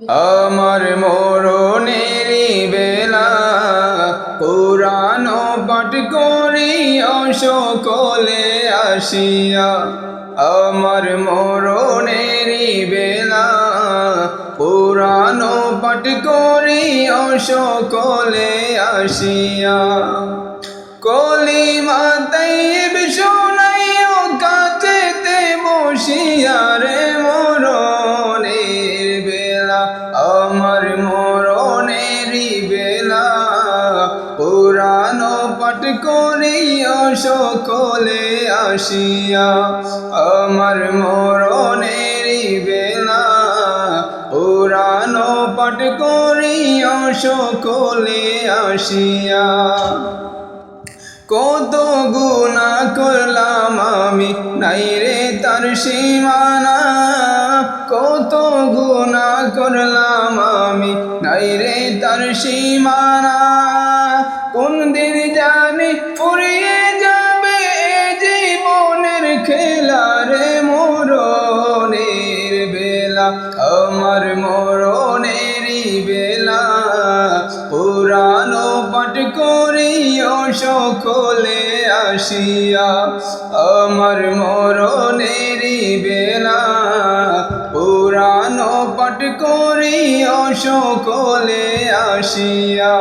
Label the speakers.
Speaker 1: আমার মরণেরই বেলা পুরানো পাঠ করিয়া সকলে আসিয়া। আমার মরণেরই বেলা পুরানো পাঠ করিয়া সকলে আসিয়া। কলিমা তাইয়্যিব শুনাইয়া কাছেতে বসিয়া রে মরণের বেলা। আমার মরণেরই বেলা পুরানো পাঠ করিয়া সকলে আসিয়া। আমার মরণেরই বেলা পুরানো পাঠ করিয়া সকলে আসিয়া। কত গুনাহ করলাম আমি নাই রে তার সীমানা। কত গুনাহ করলাম আমি নাই রে তার সীমানা। কোন দিন জানি ফুরিয়ে যাবে এ জীবনের খেলা রে মরণের বেলা। আমার মরণেরই বেলা পুরানো পাঠ করিয়া সকলে আসিয়া। আমার মরণেরই বেলা পুরানো পাঠ করিয়া সকলে আসিয়া।